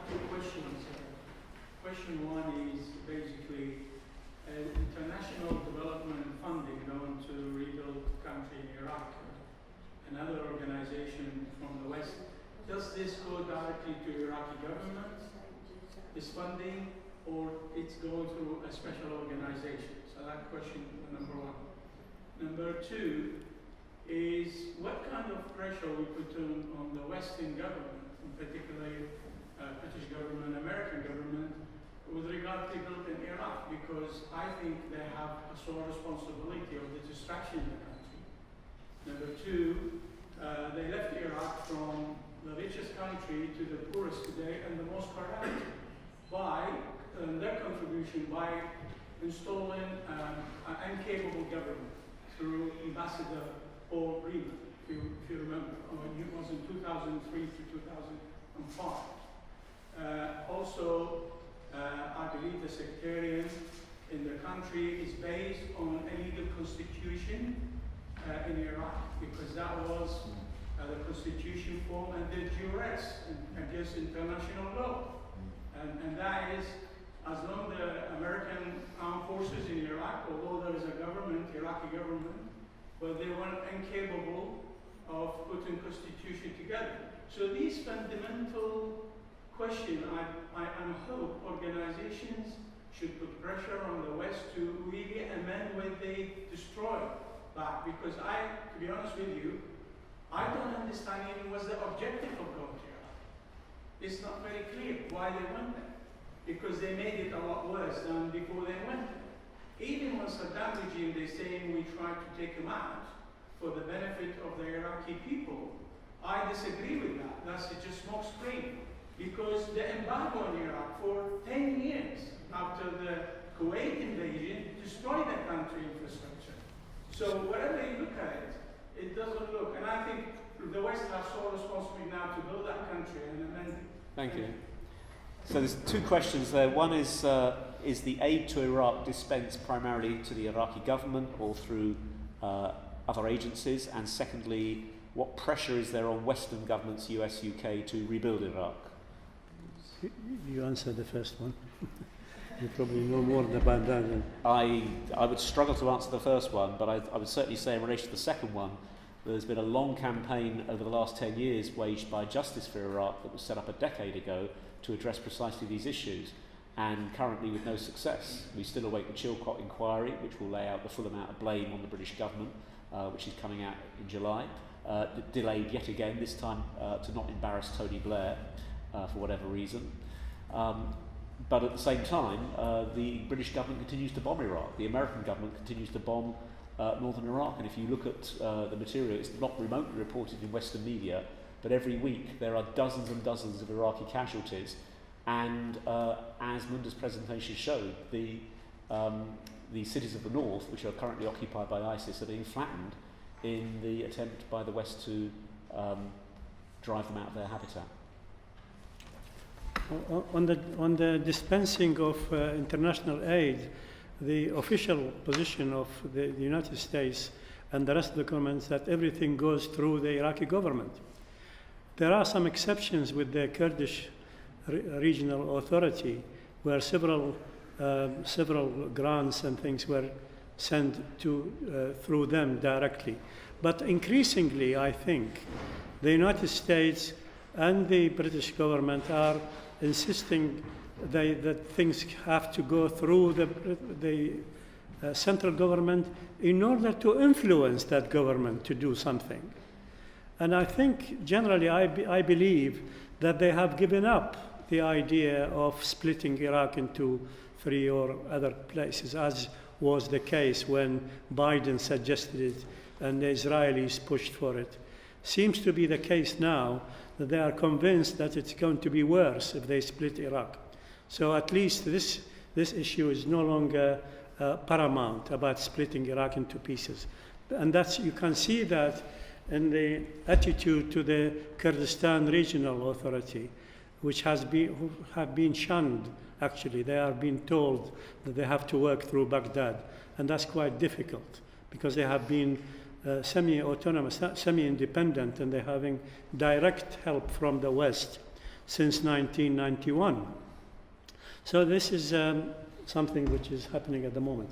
two questions. Question one is basically international development funding going to rebuild the country in Iraq. Another organization from the West. Does this go directly to Iraqi government, this funding, or it's going through a special organization? So that question number one. Number two is what kind of pressure we put on the Western government, in particular British government, American government, with regard to people in Iraq, because I think they have a sole responsibility of the destruction of the country. Number two, they left Iraq from the richest country to the poorest today and the most corrupt by their contribution by installing an incapable government through Ambassador Paul Bremer, if you remember. It was in 2003 to 2005. Also, I believe the sectarian in the country is based on a legal constitution in Iraq, because that was the constitution form and the duress against international law. And that is, as long as the American armed forces in Iraq, although there is a government, Iraqi government, but they were incapable of putting constitution together. So these fundamental questions, I hope organizations should put pressure on the West to really amend what they destroyed back. Because to be honest with you, I don't understand even what's the objective of going to Iraq. It's not very clear why they went there. Because they made it a lot worse than before they went there. Even when Saddam regime, they're saying we tried to take him out for the benefit of the Iraqi people, I disagree with that. That's just smoke screen. Because the embargo in Iraq for 10 years after the Kuwait invasion destroyed the country infrastructure. So wherever you look at it, it doesn't look. And I think the West has sole responsibility now to build that country and amend it. Thank you. So there's two questions there. One is the aid to Iraq dispensed primarily to the Iraqi government or through other agencies? And secondly, what pressure is there on Western governments, US, UK, to rebuild Iraq? You answer the first one. You probably know more about that. I would struggle to answer the first one, but I would certainly say in relation to the second one, there's been a long campaign over the last 10 years waged by Justice for Iraq that was set up a decade ago to address precisely these issues, and currently with no success. We still await the Chilcot inquiry, which will lay out the full amount of blame on the British government, which is coming out in July. Delayed yet again, this time to not embarrass Tony Blair for whatever reason. But at the same time, the British government continues to bomb Iraq. The American government continues to bomb northern Iraq. And if you look at the material, it's not remotely reported in Western media, but every week there are dozens and dozens of Iraqi casualties. And as Munda's presentation showed, the cities of the north, which are currently occupied by ISIS, are being flattened in the attempt by the West to drive them out of their habitat. On the dispensing of international aid, the official position of the United States and the rest of the governments that everything goes through the Iraqi government. There are some exceptions with the Kurdish regional authority where several grants and things were sent to through them directly. But increasingly, I think, the United States and the British government are insisting that things have to go through the central government in order to influence that government to do something. And I think generally I believe that they have given up the idea of splitting Iraq into 3 or other places, as was the case when Biden suggested it and the Israelis pushed for it. Seems to be the case now that they are convinced that it's going to be worse if they split Iraq. So at least this issue is no longer paramount about splitting Iraq into pieces. And you can see that in the attitude to the Kurdistan Regional Authority, which have been shunned, actually. They are being told that they have to work through Baghdad. And that's quite difficult because they have been semi-autonomous, semi-independent, and they're having direct help from the West. since 1991. So this is something which is happening at the moment.